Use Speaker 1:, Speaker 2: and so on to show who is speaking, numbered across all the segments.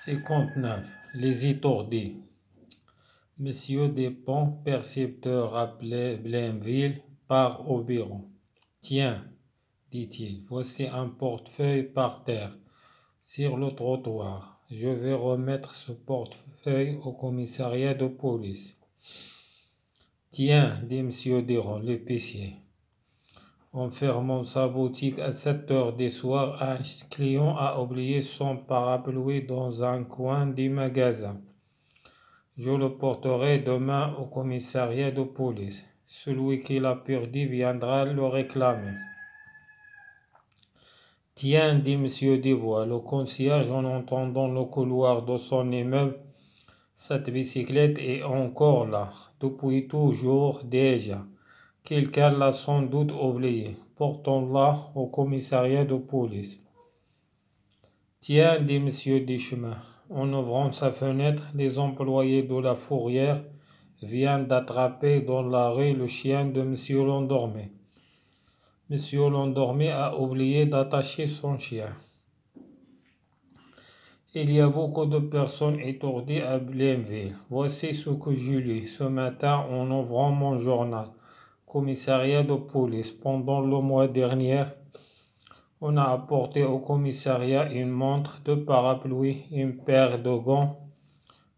Speaker 1: 59. Les étourdis. Monsieur Despons, percepteur à Blainville, part au bureau. Tiens, dit-il, voici un portefeuille par terre, sur le trottoir. Je vais remettre ce portefeuille au commissariat de police. Tiens, dit monsieur Diron, l'épicier. En fermant sa boutique à 7 heures du soir, un client a oublié son parapluie dans un coin du magasin. Je le porterai demain au commissariat de police. Celui qui l'a perdu viendra le réclamer. Tiens, dit monsieur Dubois, le concierge en entendant le couloir de son immeuble. Cette bicyclette est encore là, depuis toujours déjà. Quelqu'un l'a sans doute oubliée. Portons-la au commissariat de police. Tiens, dit monsieur Deschemin. En ouvrant sa fenêtre, les employés de la fourrière viennent d'attraper dans la rue le chien de monsieur Landormé. Monsieur Landormé a oublié d'attacher son chien. Il y a beaucoup de personnes étourdies à Blainville. Voici ce que je lis ce matin en ouvrant mon journal. Commissariat de police. Pendant le mois dernier, on a apporté au commissariat une montre, deux parapluies, une paire de gants,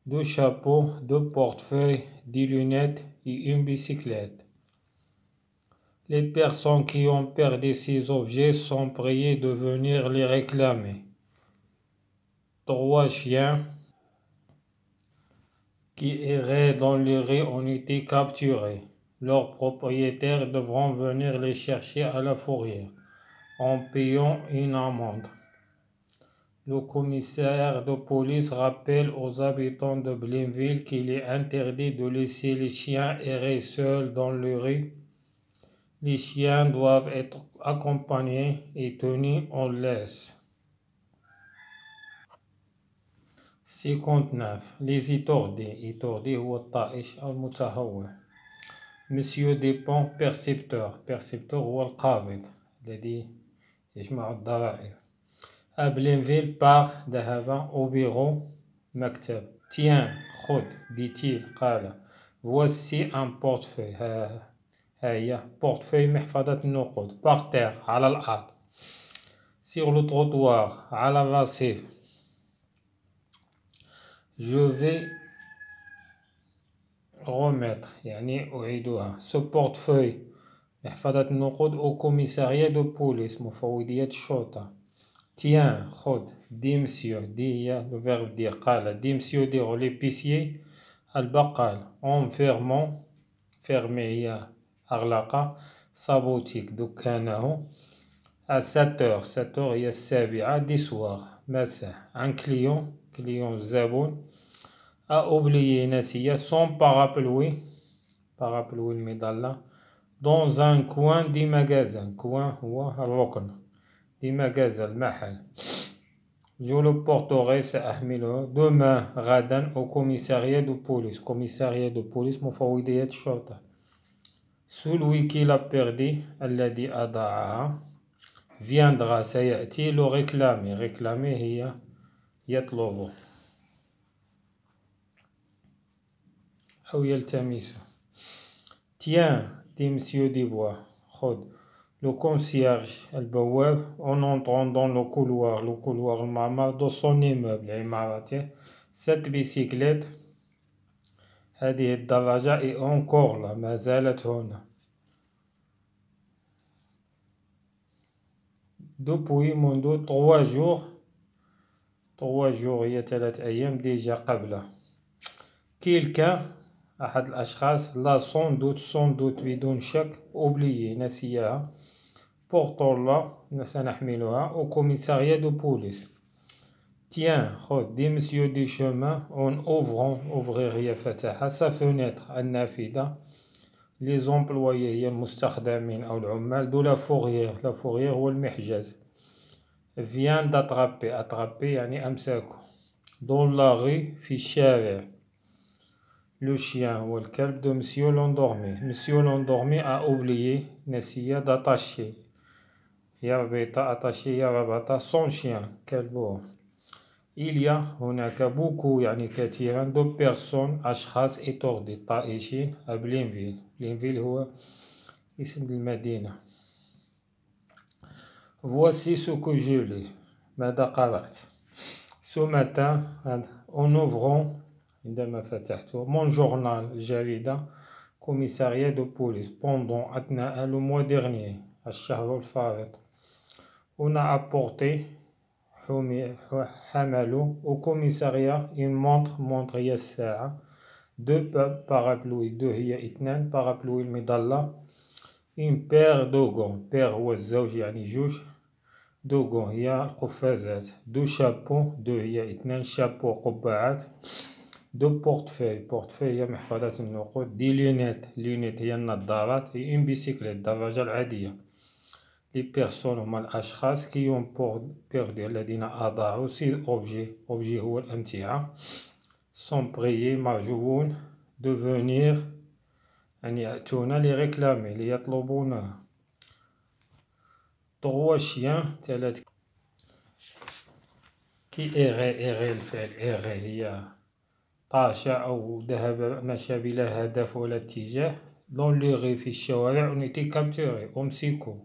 Speaker 1: deux chapeaux, deux portefeuilles, des lunettes et une bicyclette. Les personnes qui ont perdu ces objets sont priées de venir les réclamer. 3 chiens qui erraient dans les rues ont été capturés. Leurs propriétaires devront venir les chercher à la fourrière en payant une amende. Le commissaire de police rappelle aux habitants de Blainville qu'il est interdit de laisser les chiens errer seuls dans les rues. Les chiens doivent être accompagnés et tenus en laisse. 59. Les étourdis. étourdis هو الطائش أو المتهور. Monsieur Despons, percepteur. percepteur هو القابض الذي يجمع الضرائب. À Blainville part ذهب au bureau مكتب. Tiens, خذ, dit-il, قال. Voici un portefeuille. هي portefeuille محفظة النقود. Par terre, على الأرض. Sur le trottoir, على الرصيف. Je vais remettre يعني أعيدها ce portefeuille محفظة النقود au commissariat de police مفوضية الشرطة. Tiens, خذ, dit monsieur, dit le verbe dire, قال, dit monsieur dire l'épicier البقال en fermant fermé هي أغلق sa boutique دكانه à 7 heures 7 heures هي السابعة du soir مساء. Un client زبون a oublié نسي son parapluie المظلة dans un coin du magasin. coin هو الركن du magasin المحل. Je le porterai سأحمله demain غدا au commissariat de police. commissariat de police مفوضية الشرطة. Celui qui l'a perdu الذي أضاعها viendra سيأتي le réclamer. réclamer هي يطلب أو يلتمس. Tiens, dit monsieur Dubois, خذ. Le concierge البواب en entrant dans le couloir المعمر de son immeuble عمارته. Cette bicyclette هذه الدراجة est encore là ما زالت هنا. depuis منذ 3 jours 3 jours هي 3 أيام déjà قبله. quelqu'un أحد الأشخاص لا sans doute بدون شك oublié نسيها. portons-la سنحملها au commissariat de police. Tiens, خذ, dit monsieur Deschemin en ouvrir هي فتحها sa fenêtre النافذة. les employés هي المستخدمين أو العمال de la fourrière هو المحجز vient d'attraper يعني أمسكوا dans la rue في الشارع le chien ou le calme de monsieur Landormé. Monsieur Landormé a oublié نسي d'attacher يربط attacher يربط son chien كلبه. Il y a هناك beaucoup يعني كثيرا de personnes أشخاص étourdis طائشين à Blainville. Blainville هو اسم المدينة. Voici ce que je lis. ماذا قرأت؟ Ce matin en ouvrant عندما فتحته mon journal الجريدة commissariat de police pendant أثناء le mois dernier الشهر الفارط on a apporté حملوا au commissariat une montre هي الساعة deux parapluies deux هي اثنان parapluies المظلة une paire de gants paire هو الزوج يعني جوج دو gants هي القفازات دو شابو دو هي اثنان شابو قبعات دو بورتفوي هي محفظة النقود دي لونيت هي النظارات هي اون بيسيكليت الدراجة العادية لي بيرسون هما الأشخاص كي يون بيردي الذين أضاعوا سي أوبجي هو الأمتعة سون بريي مرجوون دو فونير أن يأتون لريكلامي ليطلبونه تغوا شيان ثلاث كي إيغي الفعل إيغي هي طاشة أو ذهب مشى بلا هدف ولا اتجاه دون لوغي في الشوارع ونيتي كابتوري أمسكو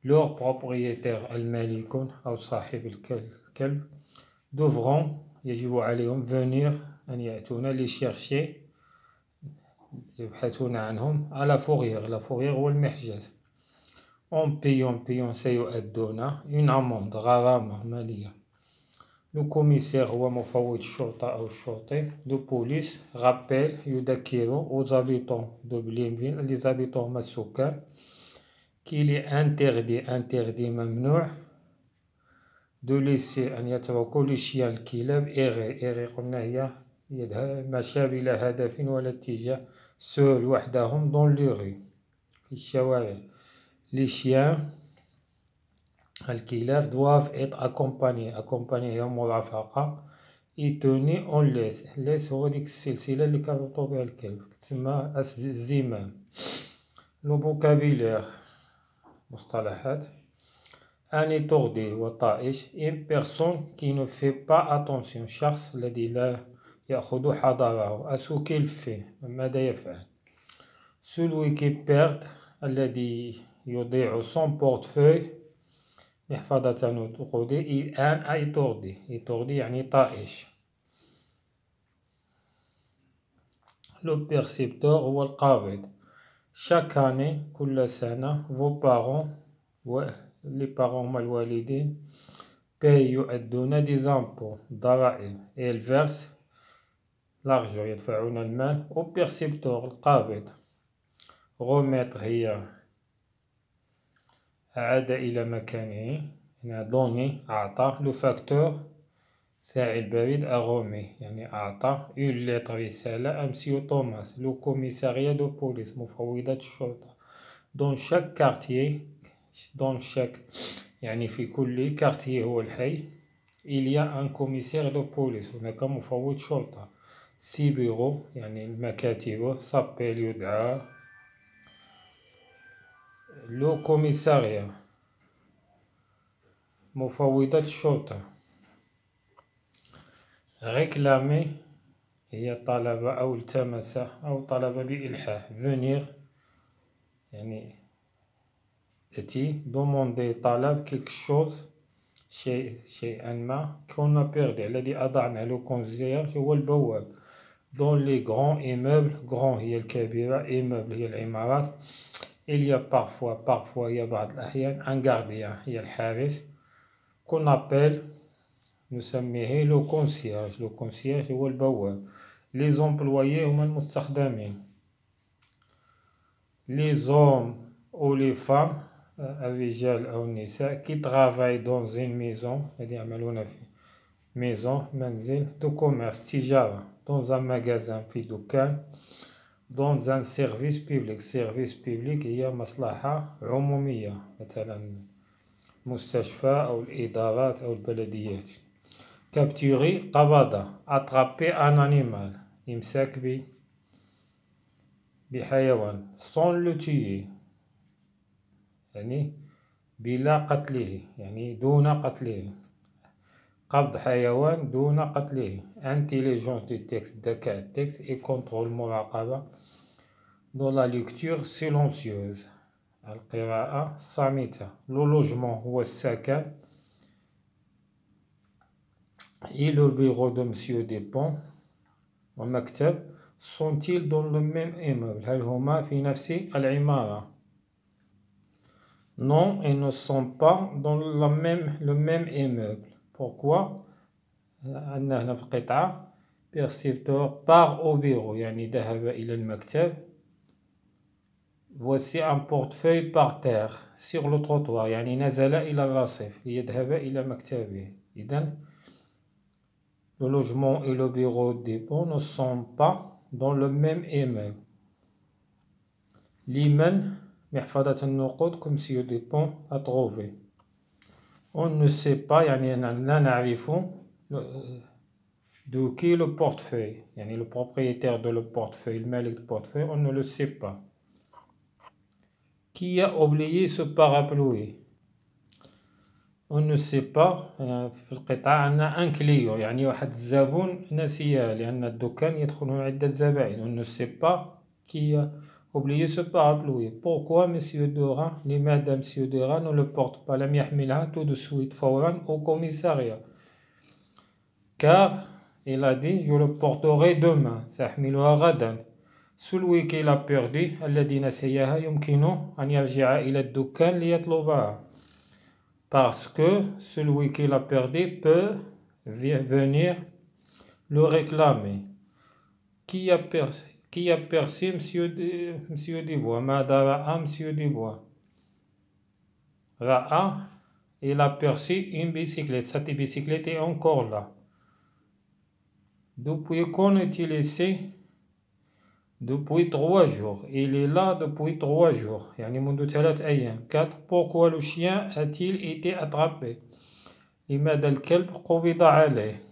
Speaker 1: لور بروبريتير المالك أو صاحب الكلب دوفرون يجب عليهم فونير أن يأتون لشيرشي يبحثون عنهم على فوغيغ هو المحجز أون بيون سيؤدون اون أموند غرامة مالية لو كوميسير هو مفوض الشرطة أو الشرطي دو بوليس غابيل يذكر aux habitants de Blainville les habitants هما السكان qu'il est interdit ممنوع دو ليسي أن يتركوا لشيان الكلاب إيغي قلنا هي مشى بلا هدف ولا اتجاه سول وحدهم دون لوغي في الشوارع لي شيان الكلاب doivent être accompagnés هي مرافقة et tenus en laisse هو ديك السلسلة اللي كيربطو بها الكلب تسمى الزمام لو فوكابيلير مصطلحات ان étourdi وطائش une personne qui ne fait pas attention شخص الذي لا يأخذ حذره ce qu'il fait ماذا يفعل celui qui perd الذي يضيع son portefeuille محفظة نقودي الآن إيطوردي يعني طائش لو بيرسيبتور هو القابض chaque année كل سنة vos parents لي بارون هما الوالدين باي يؤدون دي زامبو ضرائب الفيرس لارجو يدفعون المال او بيرسيبتور القابض غوميتر هي عاد إلى مكانه هنا دوني أعطى لو فاكتور ساعي البريد أغومي يعني أعطى اون ليتر رسالة أمسيو توماس لو كوميساريا دو بوليس مفوضة الشرطة دون شاك كارتيي دون شاك يعني في كل كارتيي هو الحي إليا أن كوميسير دو بوليس هناك مفوض شرطة سي بيرو يعني المكاتب سابيل يدعى لو كوميساريا مفوضة الشرطة ريكلامي هي طلب أو التمس أو طلب بإلحاح فونيغ يعني أتي دوموندي طلب كيك شوز شيئا ما كنا بيردي الذي أضعنا لو كونسيرج هو البواب دون لي غران إيموبل غران هي الكبيرة إيموبل هي العمارات il y a parfois هي بعض الأحيان ان غارديان هي الحارس كون أبيل نسميه لو كونسيرج هو البواب لي زومبلويي هما المستخدمين لي زوم أو لي فام الرجال أو النساء كي ترافاي دون زين ميزون الذي يعملون في ميزون منزل دو كوميرس تجارة دون زان ماغازان في دكان دون زان سيرفيس بيبليك هي مصلحة عمومية مثلا مستشفى أو الإدارات أو البلديات كابتوري قبضة أترابي أن أنيمال إمساك بحيوان سون لو تيي يعني بلا قتله يعني دون قتله قبض حيوان دون قتله. Intelligence du texte, ذكاء التكست et contrôle مراقبة. Dans la lecture silencieuse. القراءة صامتة. Le logement هو السكن. Et le bureau de Monsieur Dupont والمكتب sont-ils dans le même immeuble؟ هل هما في نفس العمارة؟ Non, ils ne sont pas dans le même immeuble. Pourquoi؟ عندنا هنا في القطعة percepteur part au bureau يعني ذهب إلى المكتب. Voici un portefeuille par terre sur le trottoir يعني نزل إلى الرصيف ليذهب إلى مكتبه. إذن le logement et le bureau des Dupont ne sont pas dans le même immeuble. لمن محفظة النقود que Monsieur Dupont a trouvé. On ne sait pas يعني لا نعرف de qui le portefeuille يعني le propriétaire de le portefeuille المالك du portefeuille on ne le sait pas. Qui a oublié ce parapluie? On ne sait pas. في القطعة عندنا ان كليو يعني واحد الزبون نسيها لأن الدكان يدخلون عدة زبائن. On ne sait pas qui a oublié ce parapluie. Pourquoi Monsieur Dorin لماذا Monsieur Dorin ne le porte pas لم يحملها tout de suite فورا au commissariat? Car il a dit je le porterai demain سأحملها غدا. celui qui l'a perdu الذي نسيها يمكنه أن يرجع إلى الدكان ليطلبها. Parce que celui qui l'a perdu peut venir le réclamer. Qui a perçu Monsieur Dubois? ماذا رأى Monsieur Dubois? رأى, il a perçu une bicyclette. Cette bicyclette est encore là. Depuis quand est-il ici? Depuis 3 jours. Il est là depuis 3 jours. يعني منذ 3 أيام. 4. Pourquoi le chien a-t-il été attrapé? لماذا الكلب قبض عليه?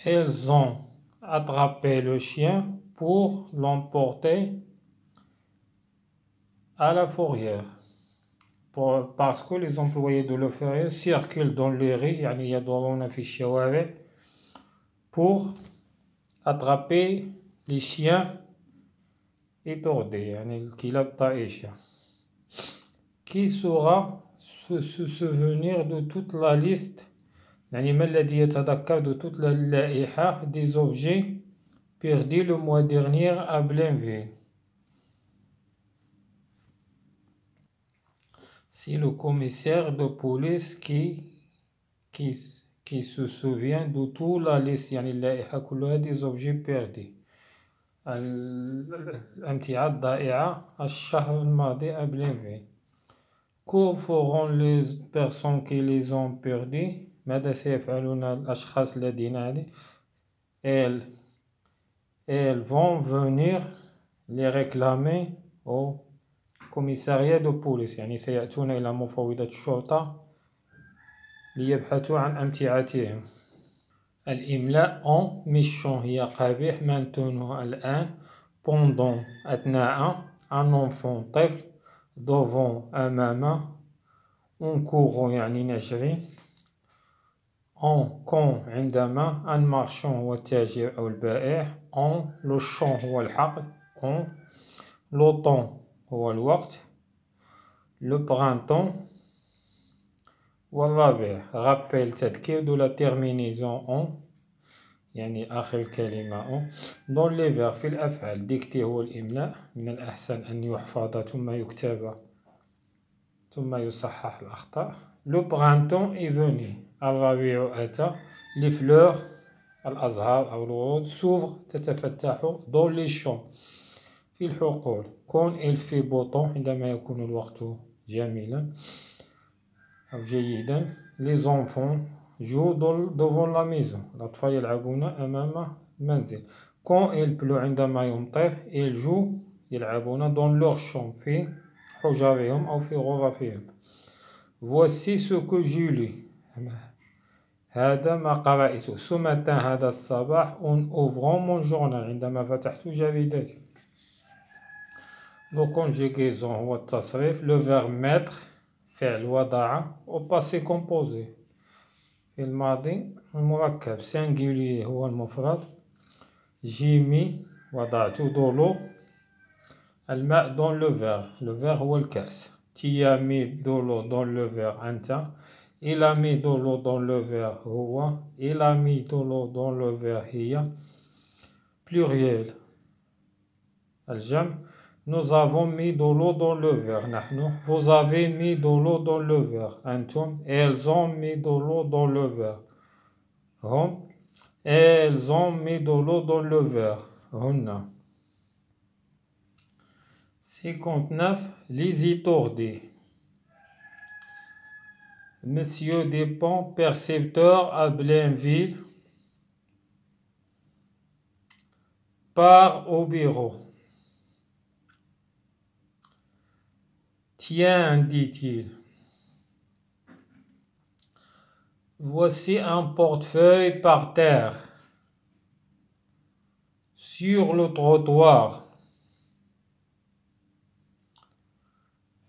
Speaker 1: Elles ont attrapé le chien pour l'emporter à la fourrière. Parce que les employés de la fourrière circulent dans les rues يعني يدورون في الشوارع pour attraper les chiens éperdus يعني الكلاب طائشة. Qui saura se souvenir de toute la liste يعني ما الذي يتذكر de toute la لائحة des objets perdus le mois dernier à Blainville? C'est le commissaire de police qui se souvient de toute la liste يعني اللائحة كلها des objets perdus. الأمتعة الضائعة الشهر الماضي à Blainville. Que feront les personnes qui les ont perdus? ماذا سيفعلون الأشخاص الذين هذه؟ Elles vont venir les réclamer au commissariat de police يعني سيأتون إلى مفوضية الشرطة ليبحثوا عن أمتعتهم. الإملاء en méchant هي قبيح maintenant الآن pendant أثناء un enfant طفل devant أمام en courant يعني نجري en quand عندما un marchand هو التاجر أو البائع en le champ هو الحقل en l'automne هو الوقت le printemps والربيع. rappel تذكير de la terminaison en يعني آخر الكلمة en dans les verbes في الأفعال. dicter هو الإملاء من الأحسن أن يحفظ ثم يكتب ثم يصحح الأخطاء. le printemps est venu الربيع أتى. les fleurs الأزهار أو الورود s'ouvrent تتفتح dans les champs في الحقول. quand il fait beau temps عندما يكون الوقت جميلا أو جيدا. les enfants jouent devant la maison الأطفال يلعبون أمام المنزل. quand il pleut عندما يمطر ils jouent يلعبون dans leur champ في حجرهم أو في غرفهم. voici ce que j'ai lu هذا ما قرأته ce matin هذا الصباح en ouvrant mon journal عندما فتحت جريدتي. le conjugaison هو التصريف. le verbe mettre فعل وضع au passé composé. في الماضي المركب singulier هو المفرد. j'ai mis وضعت دولو الماء dans le verre. Le verre هو الكأس. tu as mis de l'eau dans le verre أنت. il a mis de l'eau dans le verre هو. il a mis de l'eau dans le verre هي. pluriel الجمع. nous avons mis de l'eau dans le verre نحن. vous avez mis de l'eau dans le verre أنتم. elles ont mis de l'eau dans le verre هم. elles ont mis de l'eau dans le verre هن. 59. les étourdis. Monsieur Despont, percepteur à Blainville, part au bureau. Tiens, dit-il, voici un portefeuille par terre, sur le trottoir.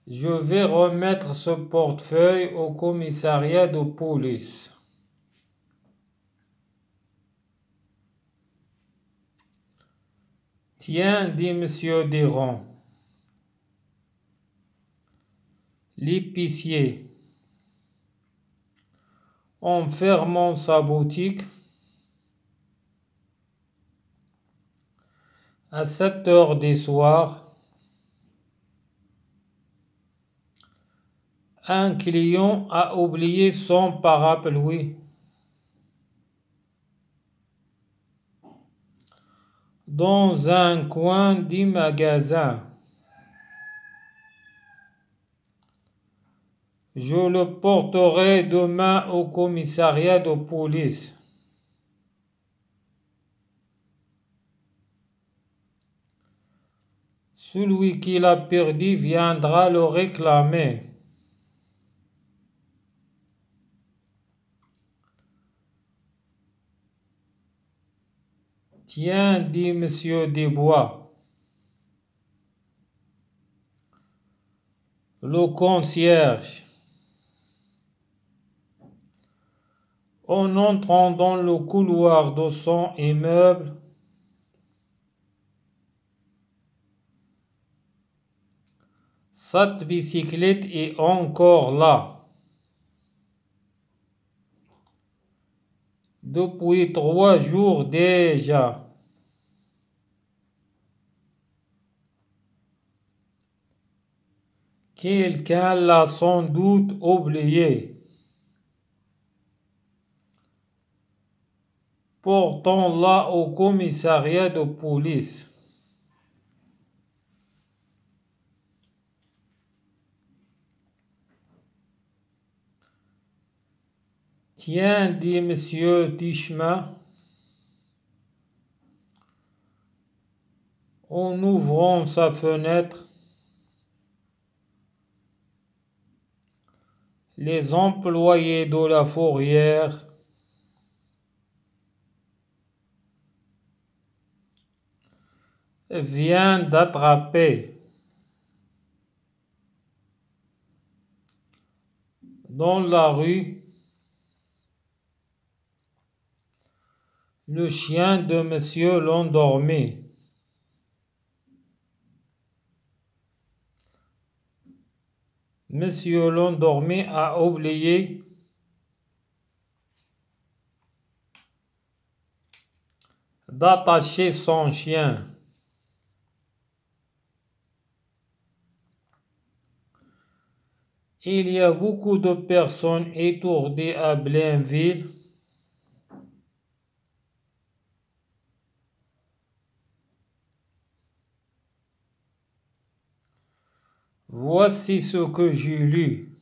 Speaker 1: Je vais remettre ce portefeuille au commissariat de police. Tiens, dit Monsieur Desrands. L'épicier, en fermant sa boutique, à 7 heures du soir, un client a oublié son parapluie dans un coin du magasin. Je le porterai demain au commissariat de police. Celui qui l'a perdu viendra le réclamer. Tiens, dit Monsieur Desbois, le concierge, en entrant dans le couloir de son immeuble, cette bicyclette est encore là. Depuis 3 jours déjà. Quelqu'un l'a sans doute oublié. Portons-la au commissariat de police. Tiens, dit Monsieur Tichemin, en ouvrant sa fenêtre, les employés de la fourrière viennent d'attraper dans la rue le chien de Monsieur l'endormi. Monsieur l'endormi a oublié d'attacher son chien. Il y a beaucoup de personnes étourdies à Blainville. Voici ce que j'ai lu.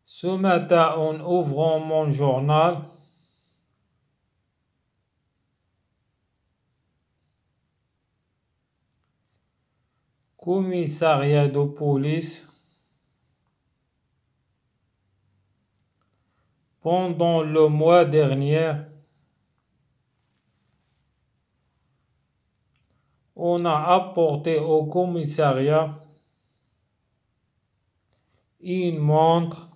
Speaker 1: Ce matin, en ouvrant mon journal, commissariat de police, pendant le mois dernier, On a apporté au commissariat une montre,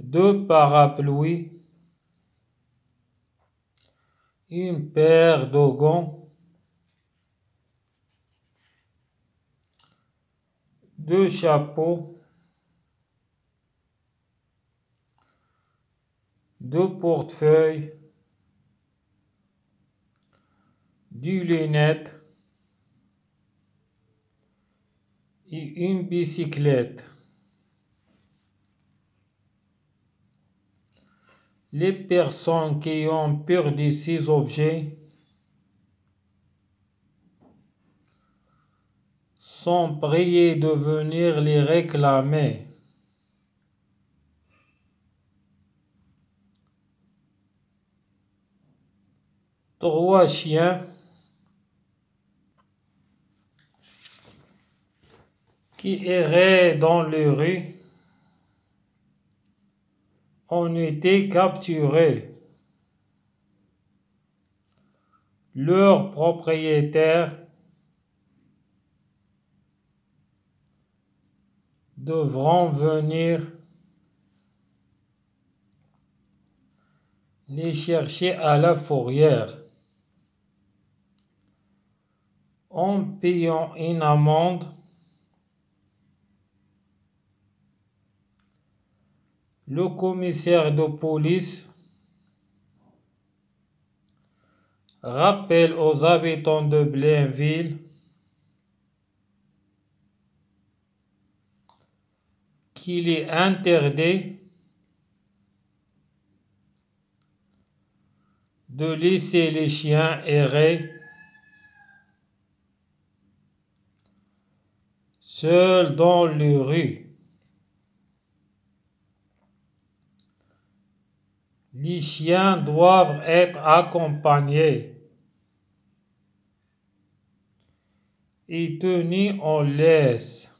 Speaker 1: 2 parapluies, une paire de gants, 2 chapeaux, 2 portefeuilles, des lunettes et une bicyclette. Les personnes qui ont perdu ces objets sont priées de venir les réclamer. Trois chiens qui erraient dans les rues ont été capturés. Leurs propriétaires devront venir les chercher à la fourrière en payant une amende. Le commissaire de police rappelle aux habitants de Blainville qu'il est interdit de laisser les chiens errer seuls dans les rues. Les chiens doivent être accompagnés et tenus en laisse.